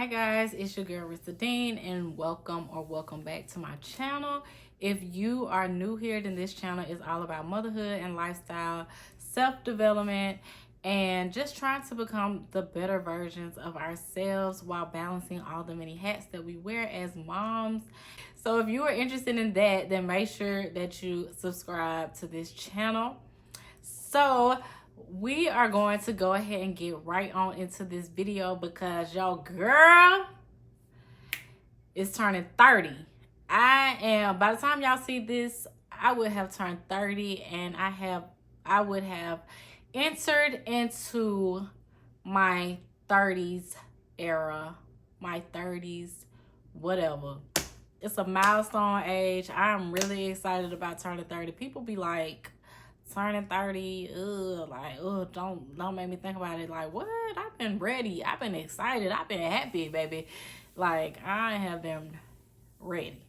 Hi guys, it's your girl Rissa Dean, and welcome back to my channel. If you are new here, then this channel is all about motherhood and lifestyle, self-development, and just trying to become the better versions of ourselves while balancing all the many hats that we wear as moms. So if you are interested in that, then make sure that you subscribe to this channel. So we are going to go ahead and get right on into this video because your girl is turning 30. By the time y'all see this, I would have turned 30, and I would have entered into my 30s era, my 30s, whatever. It's a milestone age. I'm really excited about turning 30. People be like, turning 30, don't make me think about it. Like, what? I've been ready. I've been excited. I've been happy, baby. Like, I have been ready.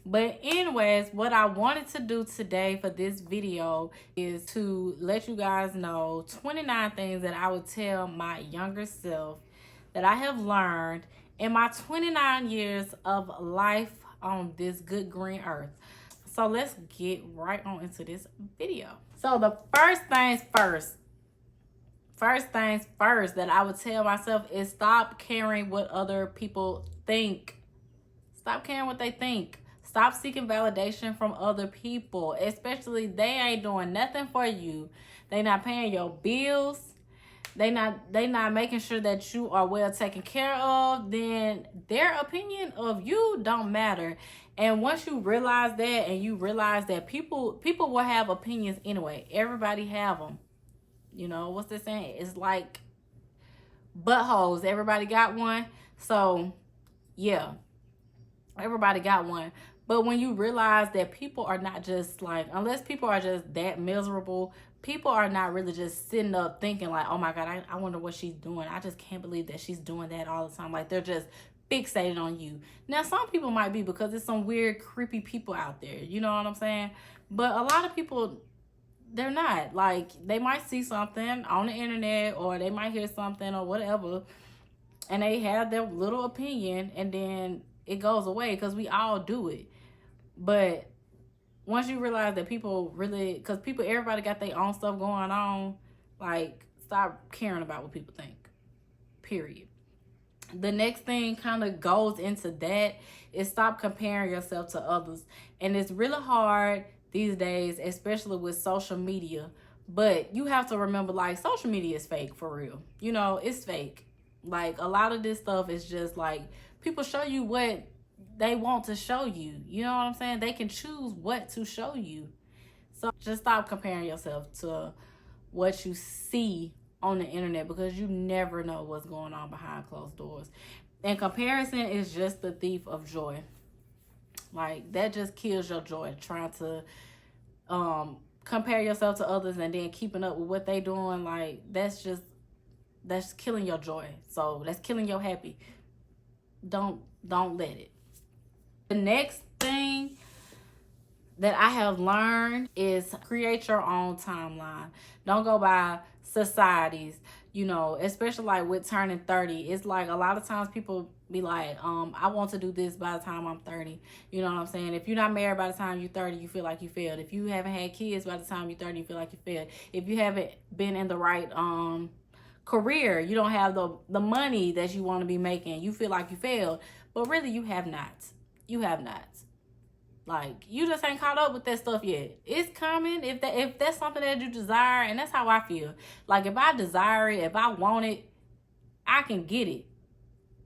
But anyways, what I wanted to do today for this video is to let you guys know 29 things that I would tell my younger self that I have learned in my 29 years of life on this good green earth. So let's get right on into this video. So the first things first that I would tell myself is stop caring what other people think. Stop caring what they think. Stop seeking validation from other people, especially they ain't doing nothing for you. They not paying your bills. They not making sure that you are well taken care of. Then their opinion of you don't matter. And once you realize that, and you realize that people will have opinions anyway. Everybody have them. You know, what's they saying? It's like buttholes. Everybody got one. So, yeah. Everybody got one. But when you realize that people are not just like, unless people are just that miserable, people are not really just sitting up thinking like, oh my God, I wonder what she's doing. I just can't believe that she's doing that all the time. Like, they're just fixated on you. Now, some people might be because there's some weird, creepy people out there. You know what I'm saying? But a lot of people, they're not. Like, they might see something on the internet, or they might hear something or whatever, and they have their little opinion, and then it goes away because we all do it. But once you realize that people really, because everybody got their own stuff going on, like, stop caring about what people think, period. The next thing kind of goes into that is stop comparing yourself to others. And it's really hard these days, especially with social media. But you have to remember, like, social media is fake for real. You know, it's fake. Like, a lot of this stuff is just like, people show you what they want to show you. You know what I'm saying? They can choose what to show you. So just stop comparing yourself to what you see on the internet, because you never know what's going on behind closed doors. And comparison is just the thief of joy. Like, that just kills your joy, trying to compare yourself to others and then keeping up with what they doing. Like, that's killing your joy. So that's killing your happy. Don't let it. The next thing that I have learned is create your own timeline. Don't go by society's, you know, especially like with turning 30. It's like a lot of times people be like, I want to do this by the time I'm 30. You know what I'm saying? If you're not married by the time you're 30, you feel like you failed. If you haven't had kids by the time you're 30, you feel like you failed. If you haven't been in the right career, you don't have the money that you want to be making, you feel like you failed. But really, you have not. You have not. Like, you just ain't caught up with that stuff yet. It's coming. If that's something that you desire, and that's how I feel. Like, if I desire it, if I want it, I can get it.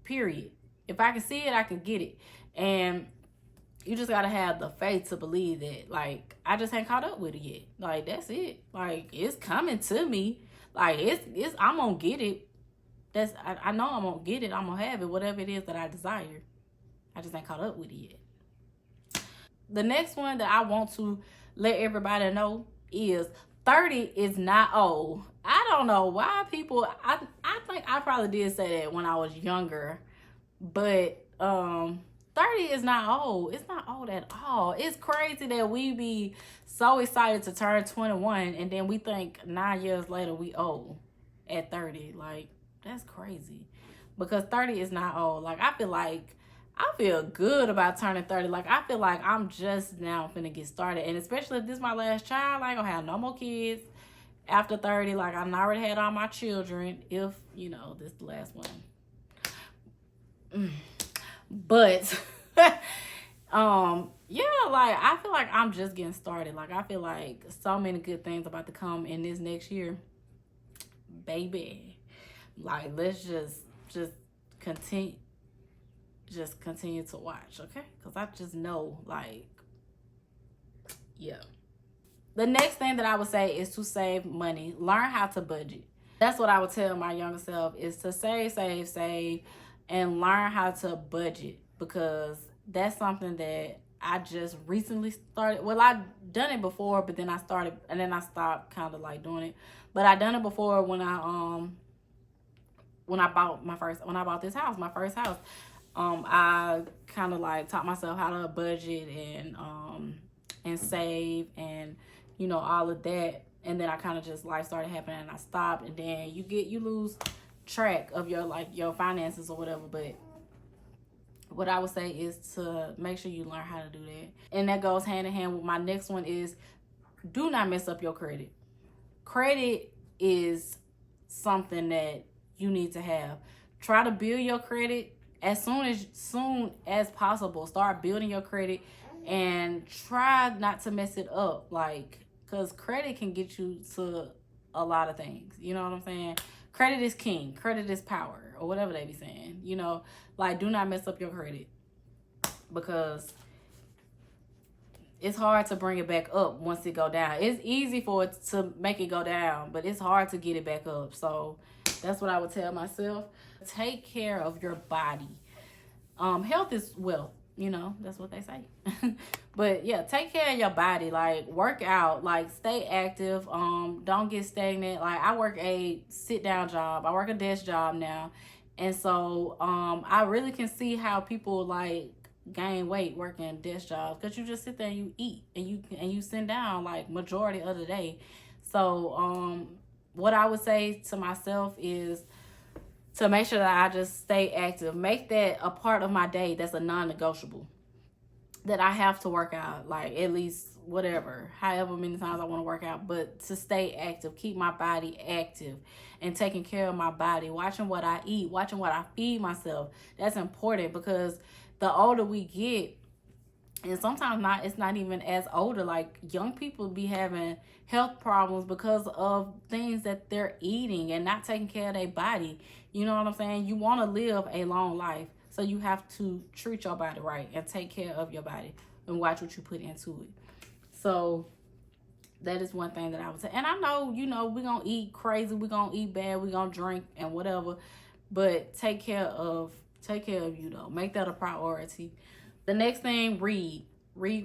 Period. If I can see it, I can get it. And you just gotta have the faith to believe that. Like, I just ain't caught up with it yet. Like, that's it. Like, it's coming to me. Like, it's I'm gonna get it. I know I'm gonna get it. I'm gonna have it. Whatever it is that I desire. I just ain't caught up with it yet. The next one that I want to let everybody know is 30 is not old. I don't know why people, I think I probably did say that when I was younger, but 30 is not old. It's not old at all. It's crazy that we be so excited to turn 21 and then we think 9 years later we old at 30. Like, that's crazy. because 30 is not old. Like, I feel good about turning 30. Like, I feel like I'm just now finna get started. And especially if this is my last child, I ain't gonna have no more kids after 30. Like, I've already had all my children, if, you know, this is the last one. But, yeah, like, I feel like I'm just getting started. Like, I feel like so many good things about to come in this next year. Baby. Like, let's just continue. Just continue to watch, okay? Because I just know, like, yeah. The next thing that I would say is to save money. Learn how to budget. That's what I would tell my younger self, is to save, and learn how to budget, because that's something that I just recently started. Well, I've done it before, but then I started, and then I stopped kind of like doing it. But I done it before when I bought this house, my first house. I kind of like taught myself how to budget and save, and, you know, all of that. And then I kind of just, life started happening and I stopped, and then you lose track of your finances or whatever. But what I would say is to make sure you learn how to do that. And that goes hand in hand with my next one, is do not mess up your credit. Credit is something that you need to have. Try to build your credit as soon as possible. Start building your credit and try not to mess it up. Like, because credit can get you to a lot of things. You know what I'm saying? Credit is king. Credit is power, or whatever they be saying. You know, like, do not mess up your credit, because it's hard to bring it back up once it go down. It's easy for it to make it go down, but it's hard to get it back up. So that's what I would tell myself. Take care of your body. Health is wealth, you know, that's what they say. But yeah, take care of your body. Like, work out, like, stay active. Don't get stagnant. Like, I work a sit down job. I work a desk job now. And so I really can see how people like gain weight working desk jobs, because you just sit there and you eat and you sit down like majority of the day. So what I would say to myself is to make sure that I just stay active. Make that a part of my day that's a non-negotiable, that I have to work out, like, at least however many times I want to work out, but to stay active, keep my body active and taking care of my body, watching what I eat, watching what I feed myself. That's important, because the older we get, and sometimes it's not even as older, like, young people be having health problems because of things that they're eating and not taking care of their body. You know what I'm saying? You want to live a long life, so you have to treat your body right and take care of your body and watch what you put into it. So that is one thing that I would say. And I know, you know, we're going to eat crazy, we're going to eat bad, we're going to drink and whatever, but take care of you, though. Make that a priority. The next thing, read. Read.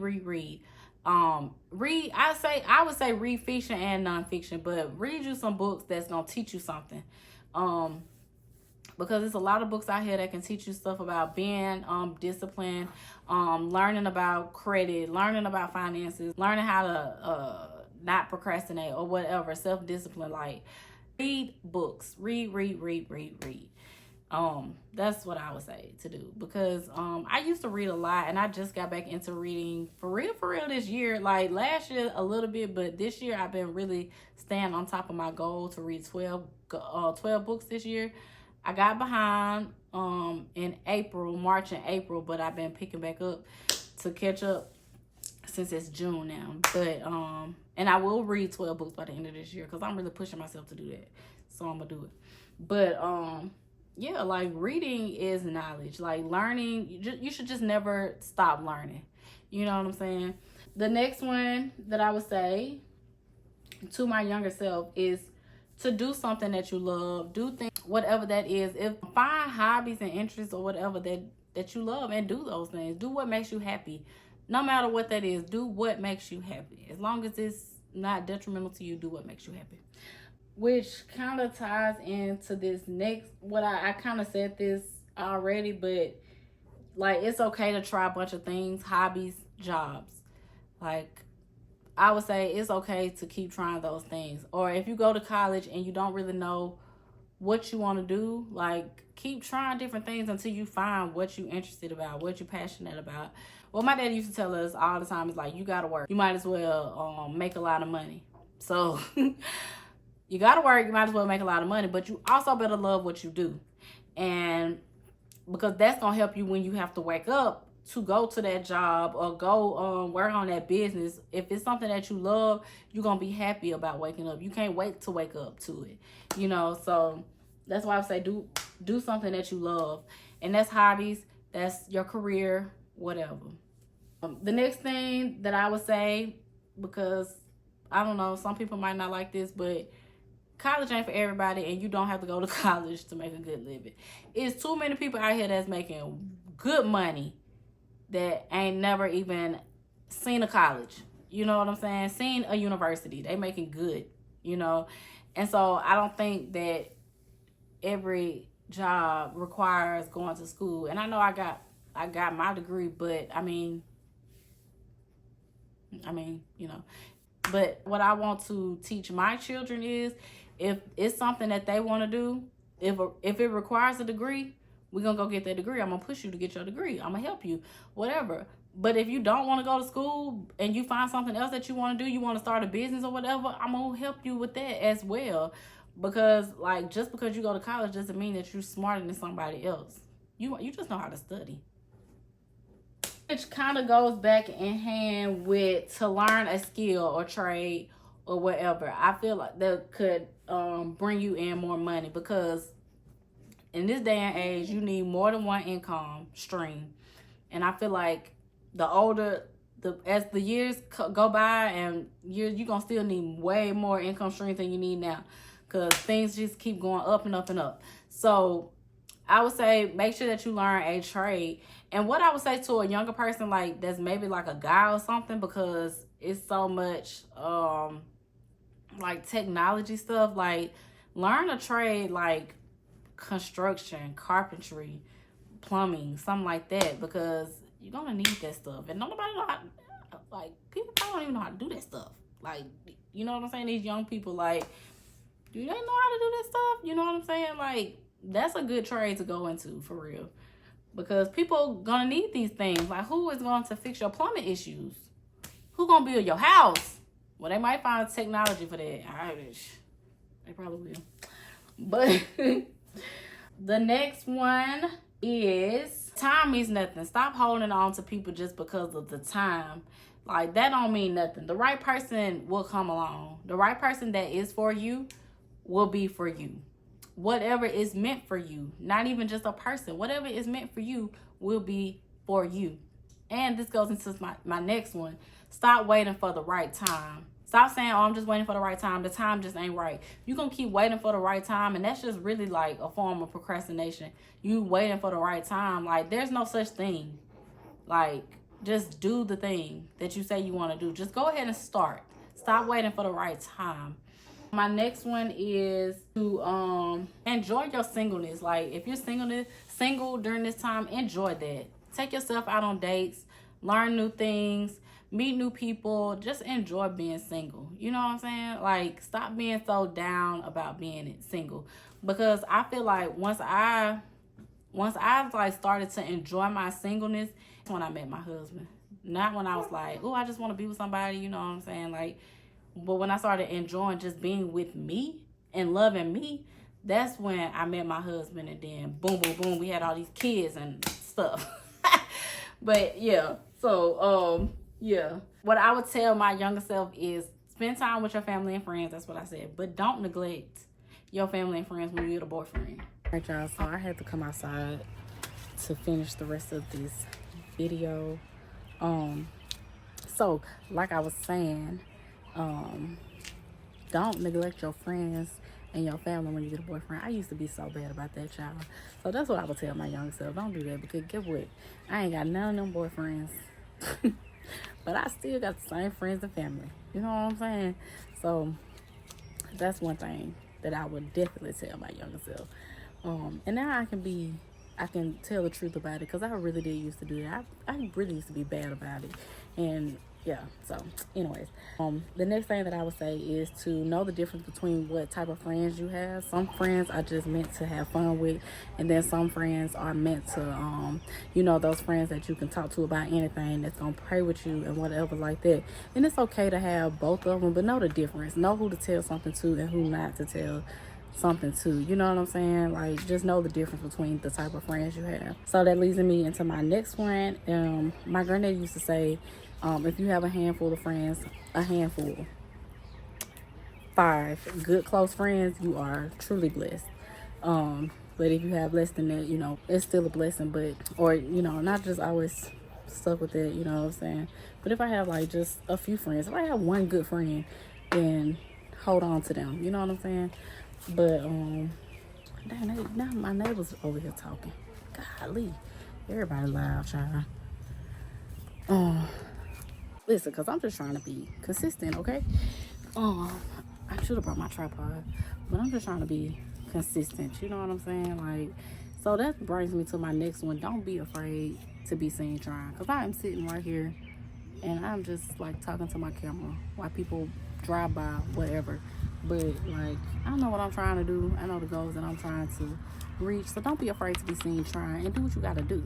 I would say read fiction and nonfiction, but read you some books that's gonna teach you something. Because there's a lot of books out here that can teach you stuff about being disciplined, learning about credit, learning about finances, learning how to not procrastinate or whatever, self-discipline. Like, read books. Read. That's what I would say to do, because I used to read a lot, and I just got back into reading for real this year. Like, last year a little bit, but this year I've been really staying on top of my goal to read 12 books this year. I got behind in March and April, but I've been picking back up to catch up since it's June now. But and I will read 12 books by the end of this year, because I'm really pushing myself to do that. So I'm gonna do it. But yeah, like, reading is knowledge. Like, learning, you should just never stop learning. You know what I'm saying? The next one that I would say to my younger self is to do something that you love. Do things, whatever that is. Find hobbies and interests or whatever that you love, and do those things. Do what makes you happy. No matter what that is, do what makes you happy. As long as it's not detrimental to you, do what makes you happy. Which kind of ties into this next, what I kind of said this already, but, like, it's okay to try a bunch of things, hobbies, jobs. Like, I would say it's okay to keep trying those things. Or if you go to college and you don't really know what you want to do. Like, keep trying different things until you find what you're interested about, what you're passionate about. What my dad used to tell us all the time is like, you gotta work. You might as well make a lot of money. So you gotta work, you might as well make a lot of money, but you also better love what you do. And because that's gonna help you when you have to wake up to go to that job or go work on that business. If it's something that you love, you're gonna be happy about waking up. You can't wait to wake up to it, you know. So that's why I say do something that you love, and that's hobbies, that's your career, whatever. The next thing that I would say, because I don't know, some people might not like this, but college ain't for everybody, and you don't have to go to college to make a good living. It's too many people out here that's making good money that ain't never even seen a college. You know what I'm saying? Seen a university. They making good, you know? And so I don't think that every job requires going to school. And I know I got my degree, but I mean, you know. But what I want to teach my children is, if it's something that they want to do, if it requires a degree, we're going to go get that degree. I'm going to push you to get your degree. I'm going to help you, whatever. But if you don't want to go to school and you find something else that you want to do, you want to start a business or whatever, I'm going to help you with that as well. Because, like, just because you go to college doesn't mean that you're smarter than somebody else. You just know how to study. Which kind of goes back in hand with to learn a skill or trade or whatever. I feel like that could bring you in more money, because in this day and age, you need more than one income stream. And I feel like the older, as the years go by, and you're going to still need way more income streams than you need now, because things just keep going up and up and up. So I would say make sure that you learn a trade. And what I would say to a younger person, like, that's maybe like a guy or something, because it's so much like technology stuff, like, learn a trade like construction, carpentry, plumbing, something like that, because you're gonna need that stuff. And nobody know how, like, people probably don't even know how to do that stuff. Like, you know what I'm saying? These young people, like, do they know how to do that stuff? You know what I'm saying? Like, that's a good trade to go into, for real, because people gonna need these things. Like, who is going to fix your plumbing issues? Who gonna build your house? Well, they might find technology for that. They probably will. But the next one is, time means nothing. Stop holding on to people just because of the time. Like, that don't mean nothing. The right person will come along. The right person that is for you will be for you. Whatever is meant for you, not even just a person, whatever is meant for you will be for you. And this goes into my next one. Stop waiting for the right time. Stop saying, oh, I'm just waiting for the right time. The time just ain't right. You're going to keep waiting for the right time, and that's just really like a form of procrastination. You waiting for the right time. Like, there's no such thing. Like, just do the thing that you say you want to do. Just go ahead and start. Stop waiting for the right time. My next one is to enjoy your singleness. Like, if you're single during this time, enjoy that. Take yourself out on dates, learn new things, meet new people. Just enjoy being single. You know what I'm saying? Like, stop being so down about being single, because I feel like once I like started to enjoy my singleness, when I met my husband. Not when I was like, oh, I just want to be with somebody. You know what I'm saying? Like, but when I started enjoying just being with me and loving me, that's when I met my husband, and then boom, boom, boom, we had all these kids and stuff. But yeah, so yeah, what I would tell my younger self is spend time with your family and friends. That's what I said. But don't neglect your family and friends when you get a boyfriend. All right, y'all, so I had to come outside to finish the rest of this video. So like I was saying, don't neglect your friends and your family when you get a boyfriend. I used to be so bad about that, child. So that's what I would tell my young self. Don't do that, because get what? I ain't got none of them boyfriends. But I still got the same friends and family. You know what I'm saying? So that's one thing that I would definitely tell my younger self. And now I can tell the truth about it, because I really did used to do that. I really used to be bad about it. And yeah. So anyways, the next thing that I would say is to know the difference between what type of friends you have. Some friends are just meant to have fun with, and then some friends are meant to you know, those friends that you can talk to about anything, that's gonna pray with you and whatever like that. And it's okay to have both of them, but know the difference. Know who to tell something to and who not to tell something to. You know what I'm saying? Like, just know the difference between the type of friends you have. So that leads me into my next one. My granddad used to say, if you have a handful of friends, a handful, 5 good close friends, you are truly blessed. But if you have less than that, you know, it's still a blessing. But, or, you know, not just always stuck with it, you know what I'm saying? But if I have like just a few friends, if I have one good friend, then hold on to them, you know what I'm saying? But dang, now my neighbors over here talking. Golly, everybody loud, child. Listen, cause I'm just trying to be consistent, okay? I should have brought my tripod, but I'm just trying to be consistent. You know what I'm saying? Like, so that brings me to my next one. Don't be afraid to be seen trying, cause I am sitting right here and I'm just like talking to my camera while people drive by, whatever. But like, I know what I'm trying to do. I know the goals that I'm trying to reach. So don't be afraid to be seen trying, and do what you gotta do.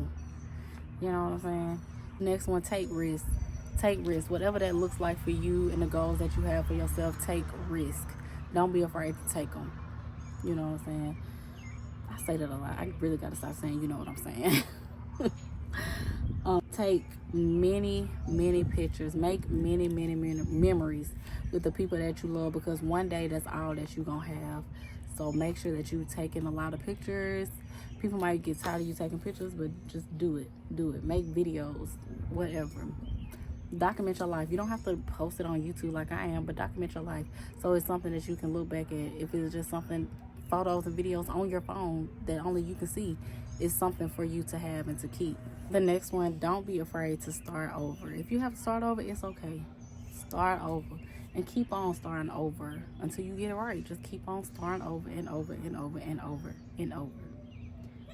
You know what I'm saying? Next one, take risks. Take risks. Whatever that looks like for you and the goals that you have for yourself, take risk. Don't be afraid to take them. You know what I'm saying? I say that a lot. I really gotta stop saying, you know what I'm saying. Take many pictures. Make many memories with the people that you love, because one day that's all that you gonna have. So make sure that you taking a lot of pictures. People might get tired of you taking pictures, but just do it. Make videos, whatever. Document your life. You don't have to post it on YouTube like I am, but document your life, so it's something that you can look back at. If it's just something, photos and videos on your phone that only you can see, it's something for you to have and to keep. The next one, don't be afraid to start over. If you have to start over, it's okay. Start over and keep on starting over until you get it right. Just keep on starting over and over and over and over and over.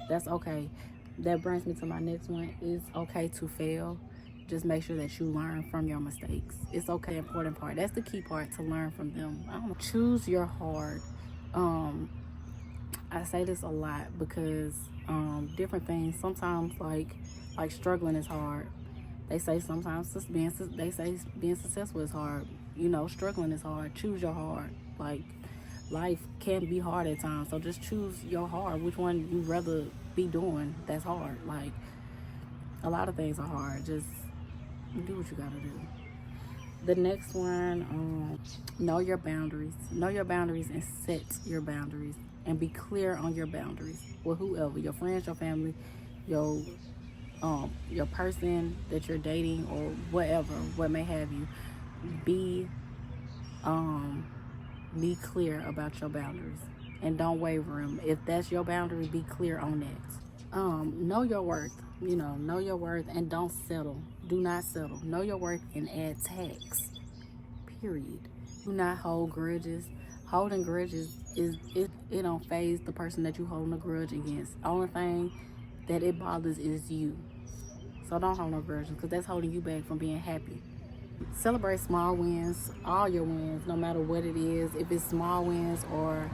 That's okay. That brings me to my next one. It's okay to fail. Just make sure that you learn from your mistakes. It's okay. Important part. That's the key part, to learn from them. I don't know. Choose your hard. I say this a lot because different things. Sometimes like struggling is hard. They say sometimes being successful is hard. You know, struggling is hard. Choose your hard. Like, life can be hard at times, so just choose your hard. Which one you rather be doing that's hard? Like, a lot of things are hard. Just do what you gotta do. The next one, know your boundaries. Know your boundaries and set your boundaries, and be clear on your boundaries with whoever, your friends, your family, your person that you're dating, or whatever, what may have you. Be be clear about your boundaries, and don't waver them. If that's your boundary, be clear on that. Know your worth. You know your worth, and don't settle. Do not settle. Know your worth and add tax. Period. Do not hold grudges. Holding grudges it don't phase the person that you holding a grudge against. Only thing that it bothers is you. So don't hold no grudges, because that's holding you back from being happy. Celebrate small wins, all your wins, no matter what it is. If it's small wins or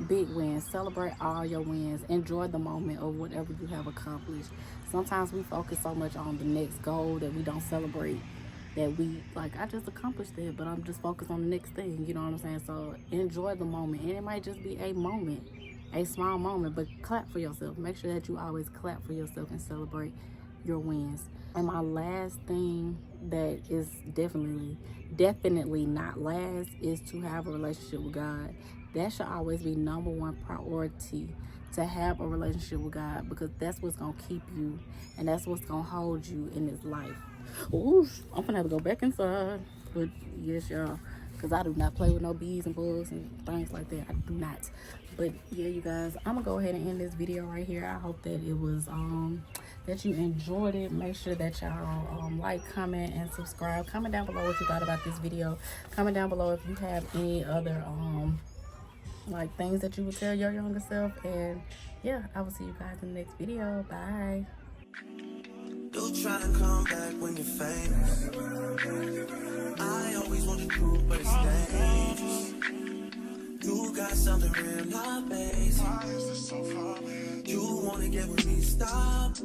big wins, celebrate all your wins. Enjoy the moment of whatever you have accomplished. Sometimes we focus so much on the next goal that we don't celebrate that we like. I just accomplished it, but I'm just focused on the next thing. You know what I'm saying? So enjoy the moment, and it might just be a moment, a small moment, but clap for yourself. Make sure that you always clap for yourself and celebrate your wins. And my last thing that is definitely not last, is to have a relationship with God. That should always be number one priority, to have a relationship with God, because that's what's gonna keep you, and that's what's gonna hold you in this life. Ooh, I'm gonna have to go back inside. But yes, y'all, because I do not play with no bees and bugs and things like that. I do not. But yeah, you guys, I'm gonna go ahead and end this video right here. I hope that it was that you enjoyed it. Make sure that y'all like, comment, and subscribe. Comment down below what you thought about this video. Comment down below if you have any other like things that you would tell your younger self. And yeah, I will see you guys in the next video. Bye. try and come back when you're famous. I always want the truth, but it's dangerous. You got something real, not basic. You wanna get with me, stop.